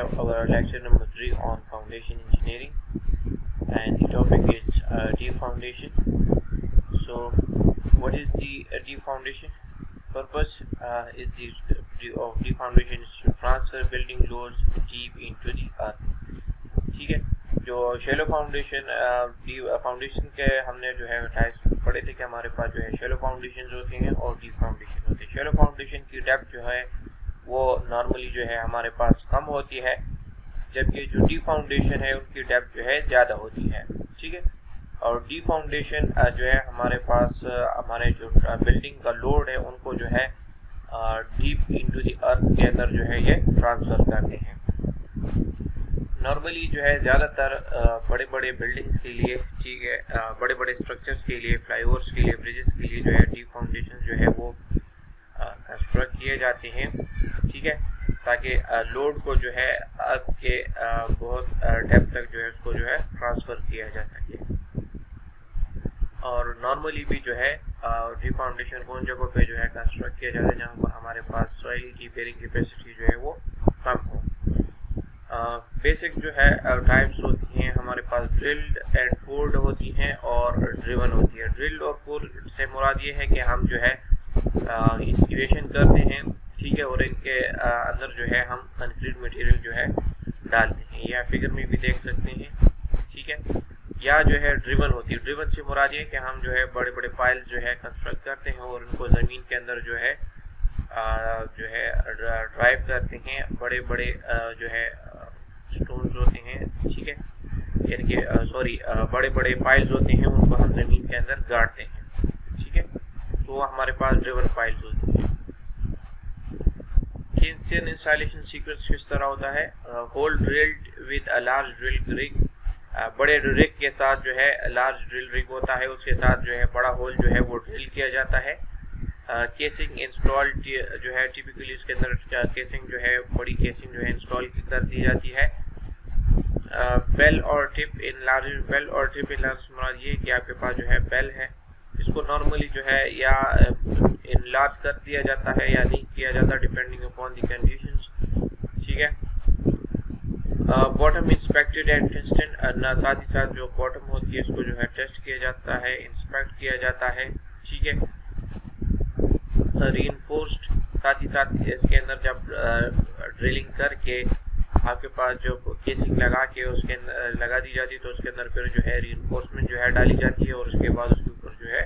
have our lecture number 3 on foundation engineering, and the topic is deep foundation. So what is the deep foundation? Purpose is of deep foundation is to transfer building loads deep into the earth. ठीक है, जो shallow foundation foundation के हमने जो है types पढ़े थे कि हमारे पास जो है शेलो फाउंडेशन होते हैं और डीप फाउंडेशन होते हैं। शेलो फाउंडेशन की डेप्थ जो है वो नॉर्मली जो है हमारे पास कम होती है, जबकि जो डीप फाउंडेशन है उनकी डेप्थ जो है ज़्यादा होती है। ठीक है, और डीप फाउंडेशन जो है हमारे पास हमारे जो बिल्डिंग का लोड है उनको जो है डीप इनटू द अर्थ के अंदर जो है ये ट्रांसफ़र करते हैं। नॉर्मली जो है ज़्यादातर बड़े बड़े बिल्डिंग्स के लिए, ठीक है, बड़े बड़े स्ट्रक्चर्स के लिए, फ्लाईओवर्स के लिए, ब्रिजेस के लिए जो है डीप फाउंडेशन जो है वो कंस्ट्रक्ट किए जाते हैं। ठीक है, ताकि लोड को जो है अर्थ के बहुत डेप्थ तक जो है उसको जो है ट्रांसफ़र किया जा सके। और नॉर्मली भी जो है डीप फाउंडेशन को उन जगहों पे जो है कंस्ट्रक्ट किया जाता है जहाँ पर हमारे पास सॉइल की बेरिंग कैपेसिटी जो है वो कम हो। बेसिक जो है टाइप्स होती हैं हमारे पास ड्रिल्ड एंड पोर्ड होती हैं और ड्रिवन होती है। ड्रिल्ड और पोर्ड से मुराद ये है कि हम जो है एक्सकेवेशन करते हैं, ठीक है, और इनके अंदर जो है हम कंक्रीट मटेरियल जो है डालते हैं, या फिगर में भी देख सकते हैं। ठीक है, या जो है ड्रिवन होती है। ड्रिवन से मुराद ये है कि हम जो है बड़े बड़े पाइल्स जो है कंस्ट्रक्ट करते हैं और उनको ज़मीन के अंदर जो है ड्राइव करते हैं। बड़े बड़े जो है स्टोन्स होते हैं, ठीक है, यानी कि बड़े बड़े पाइल्स होते हैं, उनको हम ज़मीन के अंदर गाड़ते हैं। ठीक है, तो हमारे पास ड्रिवन पाइल्स होती हैं। केसियन इंस्टॉलेशन सीक्वेंस किस तरह होता है? Hole drilled with a large drill rig, बड़े रिग के साथ जो है लार्ज ड्रिल रिग होता है, उसके साथ जो है बड़ा होल जो है वो ड्रिल किया जाता है। केसिंग इंस्टॉल जो है टिपिकली उसके अंदर केसिंग जो है बड़ी केसिंग जो है इंस्टॉल कर दी जाती है। बेल और टिप इन लार्ज मुराद ये कि आपके पास जो है बेल है, इसको नॉर्मली जो है या इनलार्ज कर दिया जाता है या नहीं किया जाता, डिपेंडिंग अपॉन द कंडीशंस। ठीक है, बॉटम इंस्पेक्टेड एंड टेस्टेड, साथ ही साथ जो बॉटम होती है इसको जो है टेस्ट किया जाता है, इंस्पेक्ट किया जाता है। ठीक है, रीइंफोर्स्ड, साथ ही साथ इसके अंदर जब ड्रिलिंग करके आपके पास जो केसिंग लगा के उसके अंदर लगा दी जाती है तो उसके अंदर फिर जो है रीइंफोर्समेंट जो है डाली जाती है और उसके बाद उसके ऊपर जो है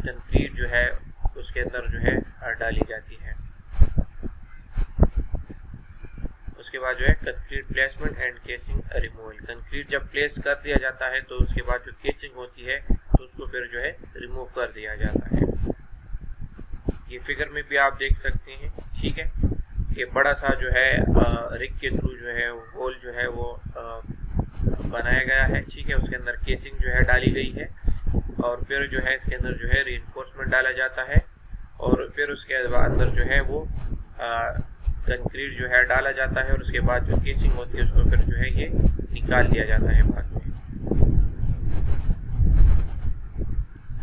कंक्रीट जो है उसके अंदर जो है डाली जाती है। उसके बाद जो है concrete placement and casing removal. Concrete जब प्लेस कर दिया जाता है तो उसके बाद जो केसिंग होती है तो उसको फिर जो है रिमूव कर दिया जाता है। ये फिगर में भी आप देख सकते हैं। ठीक है, कि बड़ा सा जो है रिग के थ्रू जो है होल जो है वो बनाया गया है। ठीक है, उसके अंदर केसिंग जो है डाली गई है और फिर जो है इसके अंदर जो है रीइंफोर्समेंट डाला जाता है और फिर उसके अंदर जो है वो कंक्रीट जो है डाला जाता है और उसके बाद जो केसिंग होती है उसको फिर जो है ये निकाल दिया जाता है बाद में।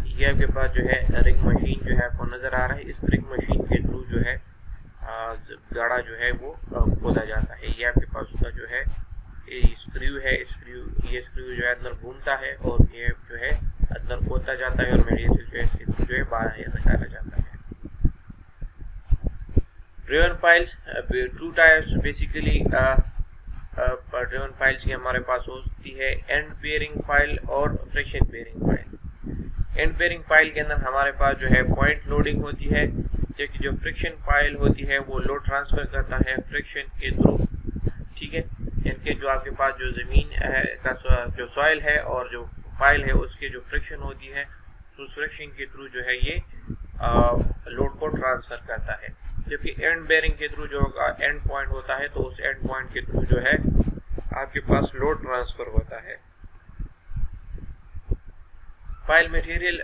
ये आपके पास जो है रिग मशीन जो है आपको नज़र आ रहा है। इस रिग मशीन के थ्रू जो है गाड़ा जो है वो खोदा जाता है। ये आपके पास उसका जो है स्क्रू है, ये स्क्रू जो है अंदर घूमता है और ये जो है अंदर खोदा जाता है और मटेरियल जो है इसके थ्रू जो है बाहर निकाला जाता है। Driven piles, two types basically driven piles की हमारे पास होती है एंड बेयरिंग पाइल और friction bearing pile. And bearing pile के अंदर हमारे पास जो है पॉइंट लोडिंग होती है, जबकि जो फ्रिक्शन पाइल होती है वो लोड ट्रांसफ़र करता है फ्रिक्शन के थ्रू। ठीक है, इनके जो आपके पास जो ज़मीन है का जो सॉइल है और जो पाइल है उसके जो फ्रिक्शन होती है तो उस फ्रिक्शन के थ्रू जो है ये लोड को ट्रांसफ़र करता है। जबकि एंड बेयरिंग के थ्रू जो एंड पॉइंट होता है तो उस एंड पॉइंट के थ्रू जो है आपके पास लोड ट्रांसफ़र होता है। पाइल मटेरियल,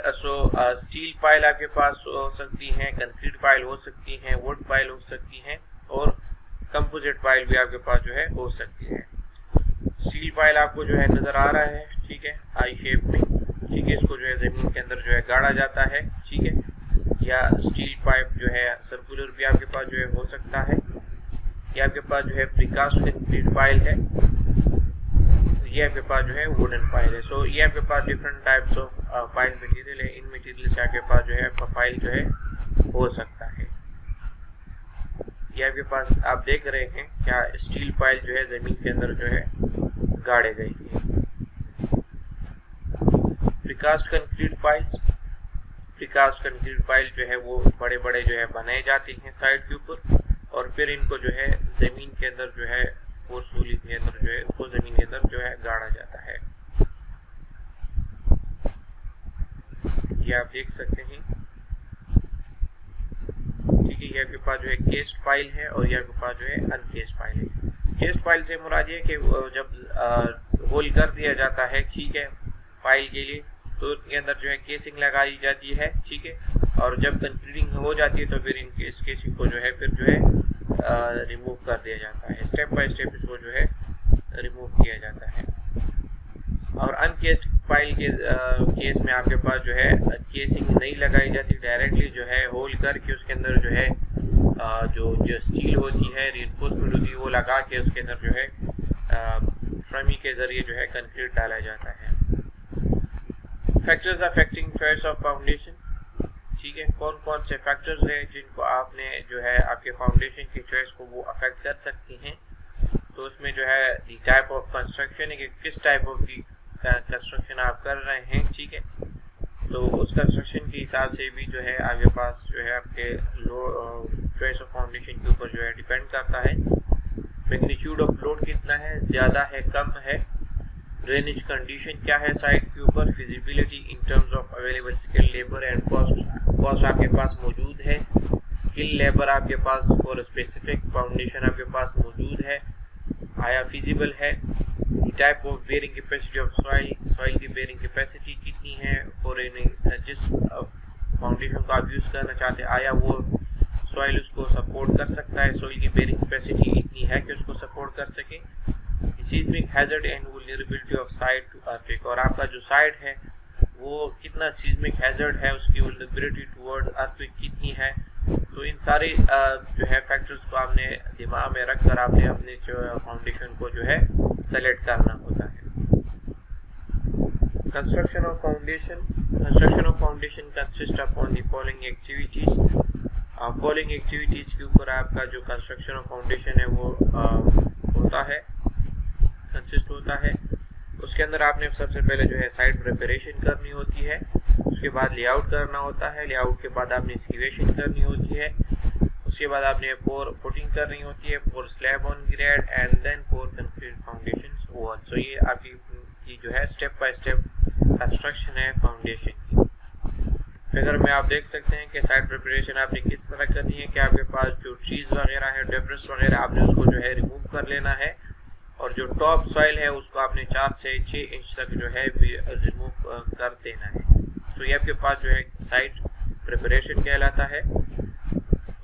स्टील पाइल आपके पास हो सकती हैं, कंक्रीट पाइल हो सकती हैं, वुड पाइल हो सकती हैं और कंपोजिट पाइल भी आपके पास जो है हो सकती है। स्टील पाइल आपको जो है नज़र आ रहा है, ठीक है, आई शेप में। ठीक है, इसको जो है ज़मीन के अंदर जो है गाड़ा जाता है। ठीक है, या स्टील पाइप जो है सर्कुलर भी आपके पास जो है हो सकता है। ये आपके पास जो है प्रीकास्ट कंक्रीट पाइल है, ये आपके पास जो है वुडन पाइल है। सो ये आपके पास different types of pile material है। इन मटेरियल से आपके पास जो है आपका पाइल जो है हो सकता है। ये आपके पास आप देख रहे हैं क्या स्टील पाइल जो है जमीन के अंदर जो है गाड़े गए हैं। Precast concrete piles, precast concrete pile जो है वो बड़े बड़े जो है बनाए जाते हैं साइड के ऊपर, और फिर इनको जो है जमीन के अंदर जो है फोर्सफुली के अंदर जो है उसको जमीन के अंदर जो है गाड़ा जाता है। ये आप देख सकते हैं, ठीक है। ये आपके पास जो है केस्ट पाइल है और ये आपके पास जो है अनकेस्ट पाइल है। केस्ट पाइल से मुराद ये कि जब होल कर दिया जाता है, ठीक है, पाइल के लिए, तो उसके अंदर जो है केसिंग लगाई जाती है, ठीक है, और जब कंक्रीटिंग हो जाती है तो फिर इस केसिंग को जो है फिर जो है रिमूव कर दिया जाता है। स्टेप बाय स्टेप इसको जो है रिमूव किया जाता है। और अनकेस्ड पाइल के केस में आपके पास जो है केसिंग नहीं लगाई जाती, डायरेक्टली जो है होल करके उसके अंदर जो है जो स्टील होती है, रिइंफोर्समेंट होती है, वो लगा के उसके अंदर जो है फ्रमी के जरिए जो है कंक्रीट डाला जाता है। Factors affecting choice of foundation, ठीक है, कौन कौन से फैक्टर्स हैं जिनको आपने जो है आपके फाउंडेशन की चॉइस को वो अफेक्ट कर सकती हैं। तो उसमें जो है दी टाइप ऑफ कंस्ट्रक्शन है कि किस टाइप ऑफ की कंस्ट्रक्शन आप कर रहे हैं, ठीक है, तो उस कंस्ट्रक्शन के हिसाब से भी जो है आपके पास जो है आपके चॉइस ऑफ फाउंडेशन के ऊपर जो है डिपेंड करता है। मैग्नीट्यूड ऑफ लोड कितना है, ज़्यादा है, कम है, ड्रेनेज कंडीशन क्या है साइट के ऊपर, feasibility in terms of available skill labour and cost आपके पास मौजूद है, स्किल लेबर आपके पास और स्पेसिफिक फाउंडेशन आपके पास मौजूद है, आया फिजिबल है, type of bearing capacity of soil की बेयरिंग कैपेसिटी कितनी है, और जिस फाउंडेशन को आप यूज़ करना चाहते हैं आया वो सॉइल उसको सपोर्ट कर सकता है, सॉइल की बेयरिंग कैपेसिटी इतनी है कि उसको सपोर्ट कर सके, seismic hazard and vulnerability of site to earthquake, और आपका जो साइट है वो कितना सीस्मिक हैजर्ड है, उसकी वल्नरेबिलिटी टुवर्ड्स अर्थक्वेक कितनी है। तो इन सारे जो है फैक्टर्स को आपने दिमाग में रखकर आपने अपने जो फाउंडेशन को जो है सेलेक्ट करना होता है। Construction of foundation consist upon the following activities. Following activities के ऊपर आपका जो कंस्ट्रक्शन ऑफ फाउंडेशन है वो कंसिस्ट होता है। उसके अंदर आपने सबसे पहले जो है साइट प्रिपरेशन करनी होती है, उसके बाद लेआउट करना होता है, लेआउट के बाद आपने एक्सकेवेशन करनी होती है, उसके बाद आपने पोर फुटिंग करनी होती है, pour slab on grade and then pour concrete foundations wall. So ये आपकी जो है स्टेप बाय स्टेप कंस्ट्रक्शन है फाउंडेशन की। फिगर में आप देख सकते हैं कि साइट प्रिपरेशन आपने किस तरह करनी है कि आपके पास जो ट्रीज वगैरह है, डेब्रिस वगैरह, आपने उसको जो है रिमूव कर लेना है, और जो टॉप सॉइल है उसको आपने 4 से 6 इंच तक जो है रिमूव कर देना है। तो ये आपके पास जो है साइट प्रिपरेशन कहलाता है।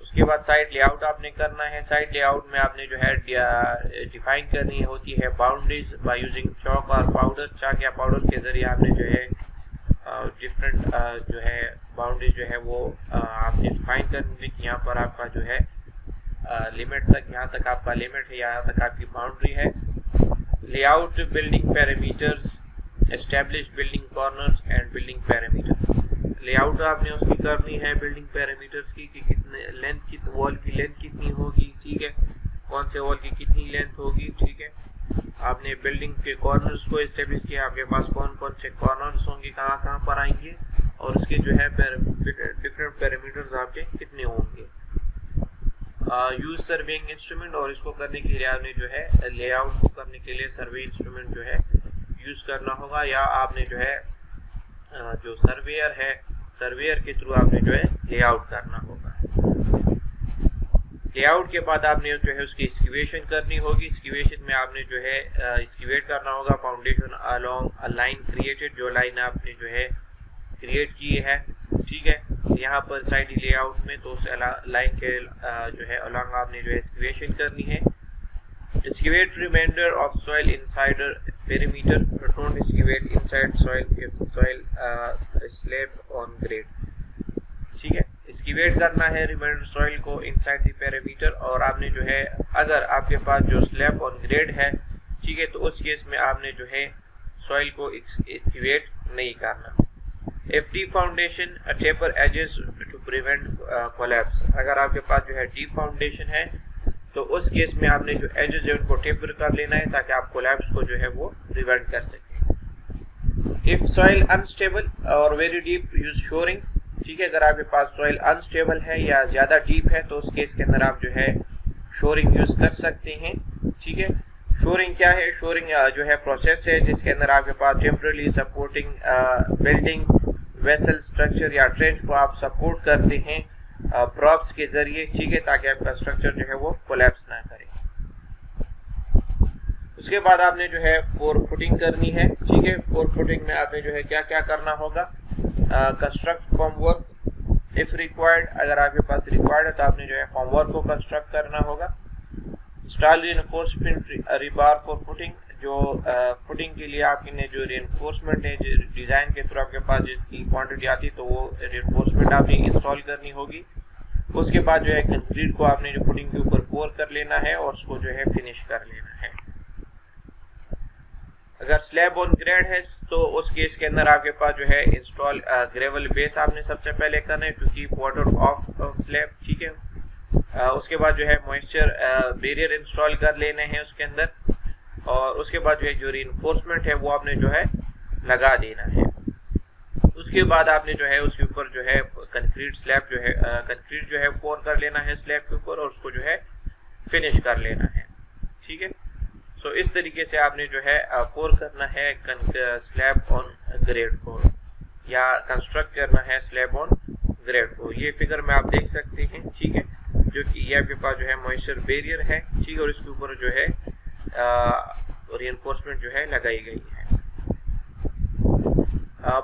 उसके बाद साइट लेआउट आपने करना है। साइट लेआउट में आपने जो है डिफाइन करनी होती है बाउंड्रीज बाय यूजिंग चॉक और पाउडर। चाक या पाउडर के जरिए आपने जो है डिफरेंट जो है बाउंड्रीज जो है वो आपने डिफाइन करनी है कि यहाँ पर आपका जो है लिमिट तक, यहाँ तक आपका लिमिट है, यहाँ तक आपकी बाउंड्री है। Layout building parameters, establish building corners and building parameter. Layout आपने उसकी करनी है बिल्डिंग पैरामीटर्स की कि कितने लेंथ की वॉल की लेंथ कितनी होगी, ठीक है, कौन से वॉल की कितनी लेंथ होगी, ठीक है। आपने बिल्डिंग के कॉर्नर्स को एस्टेब्लिश किया, आपके पास कौन कौन से कॉर्नर्स होंगे, कहाँ कहाँ पर आएंगे, और उसके जो है डिफरेंट पैरामीटर्स आपके कितने होंगे। यूज सर्वेइंग इंस्ट्रूमेंट, और इसको करने के लिए आपने जो है लेआउट को करने के लिए सर्वे इंस्ट्रूमेंट जो है यूज करना होगा, या आपने जो है जो सर्वेयर है, सर्वेयर के थ्रू आपने जो है लेआउट करना होगा। लेआउट के बाद आपने जो है उसकी एक्सकेवेशन करनी होगी। एक्सकेवेशन में आपने जो है एक्सकेवेट करना होगा foundation along a line created, जो लाइन आपने जो है क्रिएट की है, ठीक है, यहाँ पर साइड लेआउट में, तो उस लाइन के जो है अलोंग आपने जो है एक्सकेवेशन करनी है। Excavate remainder of soil inside perimeter, don't excavate inside soil if soil slab on grade, ठीक है। एक्सकेवेट करना है रिमेंडर सॉइल को इनसाइड द पैरामीटर, और आपने जो है अगर आपके पास जो स्लैब ऑन ग्रेड है, ठीक है, तो उस केस में आपने जो है सॉइल को एक्सकेवेट नहीं करना। If deep foundation taper edges to prevent collapse, अगर आपके पास जो है डीप फाउंडेशन है तो उस केस में आपने जो एजेस है उनको टेपर कर लेना है ताकि आप कोलैप्स को जो है वो प्रिवेंट कर सकें। इफ सॉइल अनस्टेबल और वेरी डीप यूज शोरिंग, ठीक है, अगर आपके पास सॉइल अनस्टेबल है या ज़्यादा डीप है तो उस केस के अंदर आप जो है शोरिंग यूज़ कर सकते हैं। ठीक है, शोरिंग क्या है? शोरिंग जो है प्रोसेस है जिसके अंदर आपके पास temporary supporting building vessel structure या ट्रेंच को आप सपोर्ट करते हैं प्रॉप्स के जरिए, ठीक है, ताकि आपका स्ट्रक्चर जो है वो कोलैप्स ना करे। उसके बाद आपने जो है पोर फुटिंग करनी है। ठीक है, पोर फुटिंग में आपने जो है क्या क्या करना होगा? कंस्ट्रक्ट फॉर्मवर्क इफ रिक्वायर्ड, अगर आपके पास रिक्वायर्ड है तो आपने जो है फॉर्मवर्क को कंस्ट्रक्ट करना होगा। इंस्टॉल रिइंफोर्समेंट रिबार फॉर फुटिंग, जो फुटिंग के लिए आपने जो रिइंफोर्समेंट है डिज़ाइन के थ्रू आपके पास जितनी क्वांटिटी आती तो वो रिइंफोर्समेंट आपने इंस्टॉल करनी होगी। उसके बाद जो है कंक्रीट को आपने जो फुटिंग के ऊपर पोर कर लेना है और उसको जो है फिनिश कर लेना है। अगर स्लैब ऑन ग्रेड है तो उस केस के अंदर आपके पास जो है इंस्टॉल ग्रेवल बेस आपने सबसे पहले करना है to keep water off slab. ठीक है, उसके बाद जो है मॉइस्चर बैरियर इंस्टॉल कर लेने हैं उसके अंदर, और उसके बाद जो है जो रिइंफोर्समेंट है वो आपने जो है लगा देना है। उसके बाद आपने जो है उसके ऊपर जो है कंक्रीट स्लैब जो है कंक्रीट जो है पोर कर लेना है स्लैब के ऊपर और उसको जो है फिनिश कर लेना है। ठीक है, सो इस तरीके से आपने जो है पोर करना है स्लैब ऑन ग्रेड को या कंस्ट्रक्ट करना है स्लैब ऑन ग्रेड को। ये फिगर में आप देख सकते हैं, ठीक है, जो कि ये आपके पास जो है मॉइस्चर बैरियर है, ठीक है, और इसके ऊपर जो है रिइंफोर्समेंट जो है लगाई गई है।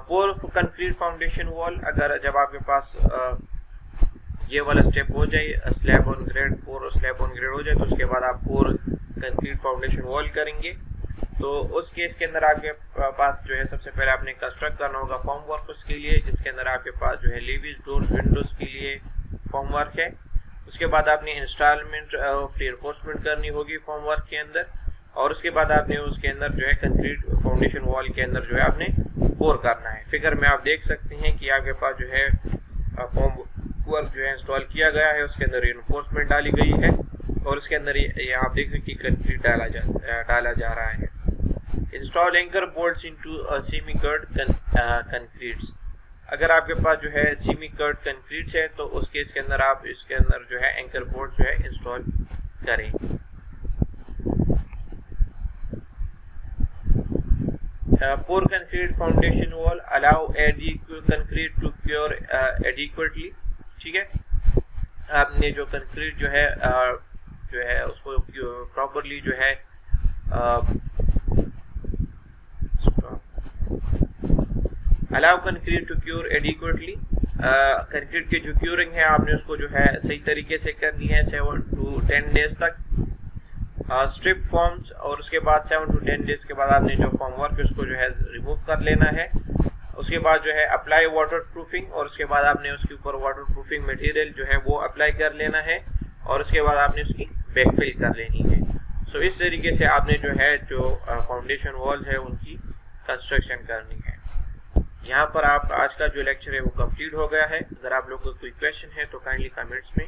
पोर कंक्रीट फाउंडेशन वॉल, अगर जब आपके पास ये वाला स्टेप हो जाए स्लैब ऑन ग्रेड पोर और स्लैब ऑन ग्रेड हो जाए तो उसके बाद आप पोर कंक्रीट फाउंडेशन वॉल करेंगे। तो उस केस के अंदर आपके पास जो है सबसे पहले आपने कंस्ट्रक्ट करना होगा फॉर्म वर्क उसके लिए, जिसके अंदर आपके पास जो है लीवीज डोर्स विंडोज के लिए फॉर्म वर्क है। उसके बाद आपने इंस्टॉलमेंट ऑफ रिइंफोर्समेंट करनी होगी फॉर्म वर्क के अंदर, और उसके बाद आपने उसके अंदर जो है कंक्रीट फाउंडेशन वॉल के अंदर जो है आपने पोर करना है। फिगर में आप देख सकते हैं कि आपके पास जो है फॉर्म वर्क जो है इंस्टॉल किया गया है, उसके अंदर रिइंफोर्समेंट डाली गई है और उसके अंदर ये आप देख सकते हैं कंक्रीट डाला जा रहा है। Install anchor bolts into semi cured concretes, अगर आपके पास जो है सेमी कर्ड कंक्रीट्स है तो उस केस के अंदर आप इसके अंदर जो है एंकर बोल्ट जो है इंस्टॉल करें। Pour concrete foundation wall allow concrete to cure adequately. ठीक है, आपने जो कंक्रीट जो है उसको प्रॉपरली जो है allow concrete to cure adequately, concrete की जो क्यूरिंग है आपने उसको जो है सही तरीके से करनी है 7 to 10 डेज तक। स्ट्रिप फॉर्म्स, और उसके बाद 7 to 10 डेज के बाद आपने जो फॉर्म वर्क उसको जो है रिमूव कर लेना है। उसके बाद जो है अप्लाई वाटर प्रूफिंग, और उसके बाद आपने उसके ऊपर वाटर प्रूफिंग मटेरियल जो है वो अप्लाई कर लेना है और उसके बाद आपने उसकी बैकफिल कर लेनी है। सो इस तरीके से आपने जो है जो फाउंडेशन वॉल है उनकी कंस्ट्रक्शन करनी है। यहाँ पर आप आज का जो लेक्चर है वो कंप्लीट हो गया है। अगर आप लोगों को कोई क्वेश्चन है तो काइंडली कमेंट्स में